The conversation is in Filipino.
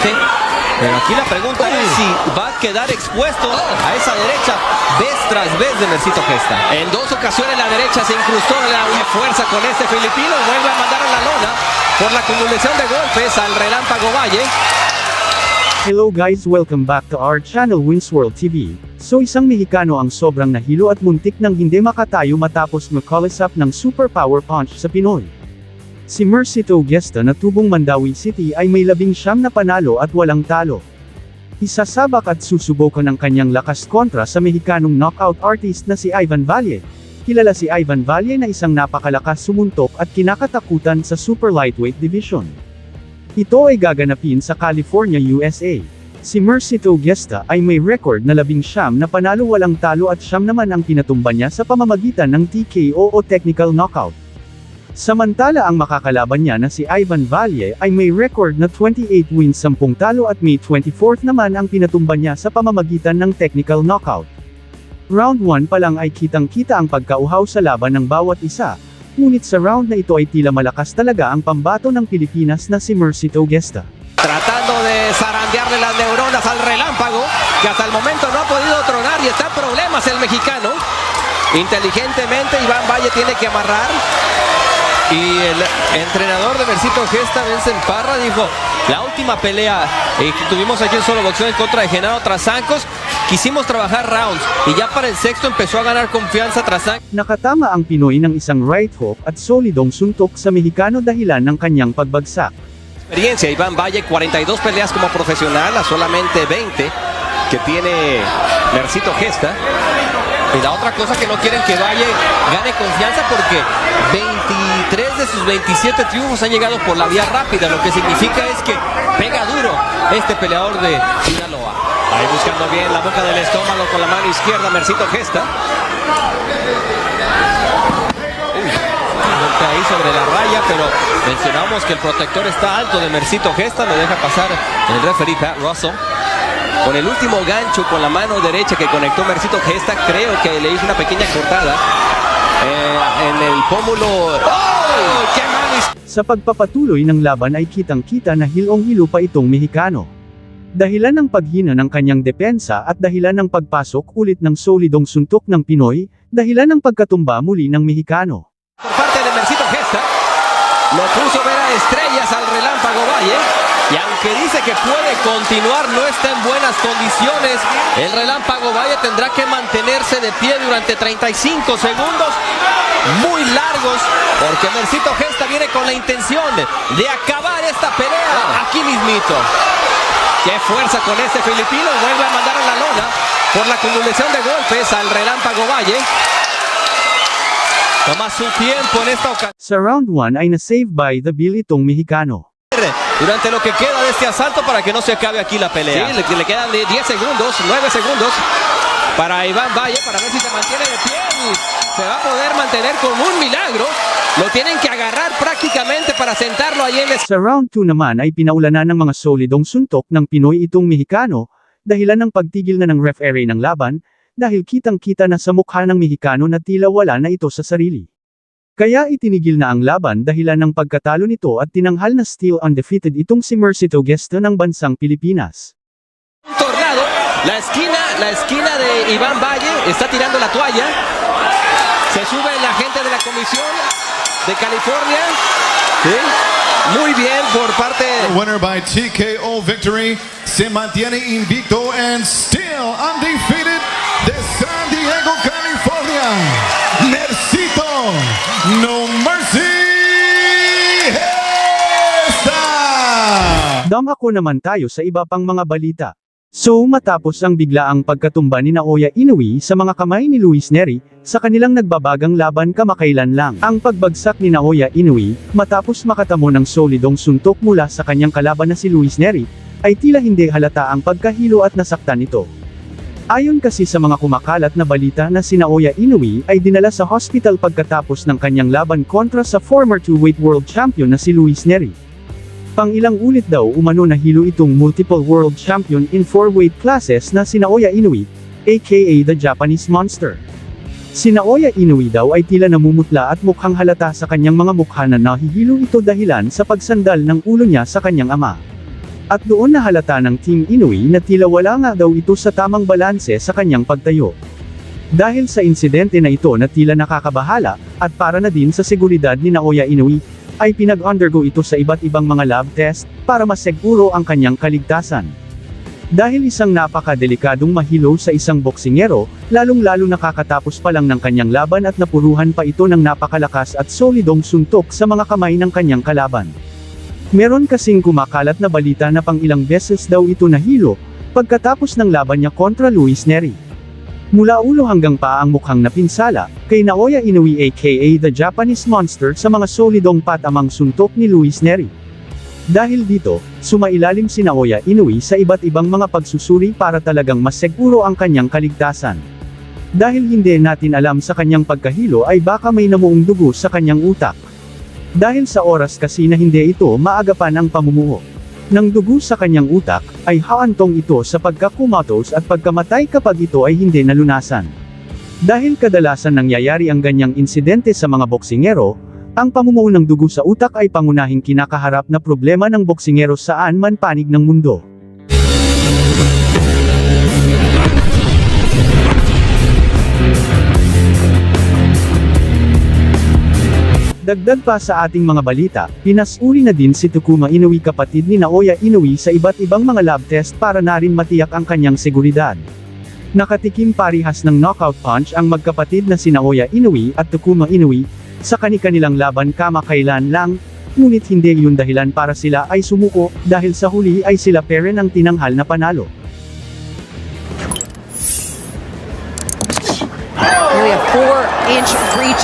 fuerte. Pero aquí la pregunta es si va a quedar expuesto a esa derecha vez tras vez de Mercito Gesta. En dos ocasiones la derecha se incrustó en la fuerza con este filipino. Vuelve a mandar a la lona por la acumulación de golpes al Relámpago Valle. Hello guys, welcome back to our channel Winsworld TV. So isang Mexicano ang sobrang nahilo at muntik nang hindi makatayo matapos makalisap ng superpower punch sa Pinoy. Si Mercito Gesta na tubong Mandawi City ay may 19 na panalo at walang talo. Isasabak at susubukan ang kanyang lakas kontra sa Mexicanong knockout artist na si Ivan Valle. Kilala si Ivan Valle na isang napakalakas sumuntok at kinakatakutan sa super lightweight division. Ito ay gaganapin sa California, USA. Si Mercito Gesta ay may record na 19 na panalo walang talo at 9 naman ang pinatumba niya sa pamamagitan ng TKO o technical knockout. Samantala ang makakalaban niya na si Ivan Valle ay may record na 28 wins 10 talo at May 24th naman ang pinatumba niya sa pamamagitan ng technical knockout. Round 1 pa lang ay kitang-kita ang pagkauhaw sa laban ng bawat isa, ngunit sa round na ito ay tila malakas talaga ang pambato ng Pilipinas na si Mercito Gesta. Tratando de zarandearle las neuronas al Relámpago, que hasta el momento no ha podido tronar y está en problemas el mexicano. Inteligentemente Iván Valle tiene que amarrar. Y el entrenador de Mercito Gesta, Vincent Parra, dijo, la última pelea que tuvimos aquí en Solo Boxeo en contra de Genaro Trasancos, quisimos trabajar rounds, y ya para el sexto empezó a ganar confianza Trasancos. Nakatama ang Pinoy ng isang right hook at solidong suntok sa Mexicano dahilan ng kanyang pagbagsak. Experiencia, Iván Valle, 42 peleas como profesional, a solamente 20 que tiene Mercito Gesta. Y la otra cosa que no quieren que Valle gane confianza porque 23 de sus 27 triunfos han llegado por la vía rápida, lo que significa es que pega duro este peleador de Sinaloa. Ahí buscando bien la boca del estómago con la mano izquierda Mercito Gesta. Golpe ahí sobre la raya, pero mencionamos que el protector está alto de Mercito Gesta, lo deja pasar el referee Pat Russell. Con el último gancho con la mano derecha que conectó Mercito Gesta, creo que le hizo una pequeña cortada en el pómulo. ¡Oh! ¡Qué mano! Sa pagpapatuloy ng laban ay kitang-kita na hilong-hilo pa itong Mexicano. Dahilan ng paghina ng kanyang depensa at dahilan ng pagpasok ulit ng solidong suntok ng Pinoy, dahilan ng pagkatumba muli ng Mexicano. Por parte de Mercito Gesta, lo puso ver a estrellas al Relámpago Valle. Y aunque dice que puede continuar, no está en buenas condiciones. El Relámpago Valle tendrá que mantenerse de pie durante 35 segundos muy largos, porque Mercito Gesta viene con la intención de acabar esta pelea aquí mismito. Qué fuerza con este filipino, vuelve a mandar a la lona por la acumulación de golpes al Relámpago Valle. Toma su tiempo en esta ocasión. Sa round 1 ay na-save by the bell itong Mexicano. Durante lo que queda de este asalto para que no se acabe aquí la pelea. Sí, le quedan 10 segundos, 9 segundos para Iván Valle, para ver si se mantiene de pie y se va a poder mantener con un milagro. Lo tienen que agarrar prácticamente para sentarlo ahí en el... Sa round 2 naman ay pinaulanan ng mga solidong suntok ng Pinoy itong Mexicano, dahilan ng pagtigil na ng referee ng laban, dahil kitang-kita na sa mukha ng Mexicano na tila wala na ito sa sarili. Kaya itinigil na ang laban dahilan ng pagkatalo nito at tinanghal na still undefeated itong si Mercito Gesta ng bansang Pilipinas. Tornado, la esquina de Iván Valle está tirando la toalla. Se sube la gente de la comisión de California. ¿Sí? Muy bien por parte The winner by TKO victory, se mantiene invicto and still undefeated de San Diego, California, Mercito No Mercy Gesta! Dumako naman tayo sa iba pang mga balita. So matapos ang biglaang pagkatumba ni Naoya Inoue sa mga kamay ni Luis Nery, sa kanilang nagbabagang laban kamakailan lang. Ang pagbagsak ni Naoya Inoue, matapos makatamo ng solidong suntok mula sa kanyang kalaban na si Luis Nery, ay tila hindi halata ang pagkahilo at nasaktan nito. Ayon kasi sa mga kumakalat na balita na si Naoya Inoue ay dinala sa hospital pagkatapos ng kanyang laban kontra sa former two-weight world champion na si Luis Nery. Pang-ilang ulit daw umano na hilo itong multiple world champion in 4 weight classes na si Naoya Inoue, aka the Japanese Monster. Si Naoya Inoue daw ay tila namumutla at mukhang halata sa kanyang mga mukha na nahihilo ito dahilan sa pagsandal ng ulo niya sa kanyang ama. At doon nahalata ng Team Inoue na tila wala nga daw ito sa tamang balanse sa kanyang pagtayo. Dahil sa insidente na ito na tila nakakabahala, at para na din sa seguridad ni Naoya Inoue, ay pinag-undergo ito sa iba't ibang mga lab test, para masiguro ang kanyang kaligtasan. Dahil isang napakadelikadong mahilo sa isang boksingero, lalong-lalo nakakatapos pa lang ng kanyang laban at napuruhan pa ito ng napakalakas at solidong suntok sa mga kamay ng kanyang kalaban. Meron kasing kumakalat na balita na pang ilang beses daw ito nahilo, pagkatapos ng laban niya kontra Luis Neri. Mula ulo hanggang paa ang mukhang napinsala, kay Naoya Inoue aka The Japanese Monster sa mga solidong patamang suntok ni Luis Neri. Dahil dito, sumailalim si Naoya Inoue sa iba't ibang mga pagsusuri para talagang mas seguro ang kanyang kaligtasan. Dahil hindi natin alam sa kanyang pagkahilo ay baka may namuong dugo sa kanyang utak. Dahil sa oras kasi na hindi ito maagapan ang pamumuo ng dugo sa kanyang utak, ay haantong ito sa pagkakumatos at pagkamatay kapag ito ay hindi nalunasan. Dahil kadalasan nangyayari ang ganyang insidente sa mga boksingero, ang pamumuo ng dugo sa utak ay pangunahing kinakaharap na problema ng boksingero saan man panig ng mundo. Dagdag pa sa ating mga balita, pinasuri na din si Takuma Inoue kapatid ni Naoya Inoue sa iba't ibang mga lab test para na rin matiyak ang kanyang seguridad. Nakatikim parihas ng knockout punch ang magkapatid na si Naoya Inoue at Takuma Inoue, sa kani-kanilang laban kamakailan lang, ngunit hindi yun dahilan para sila ay sumuko, dahil sa huli ay sila pa rin ang tinanghal na panalo. Nearly a 4-inch reach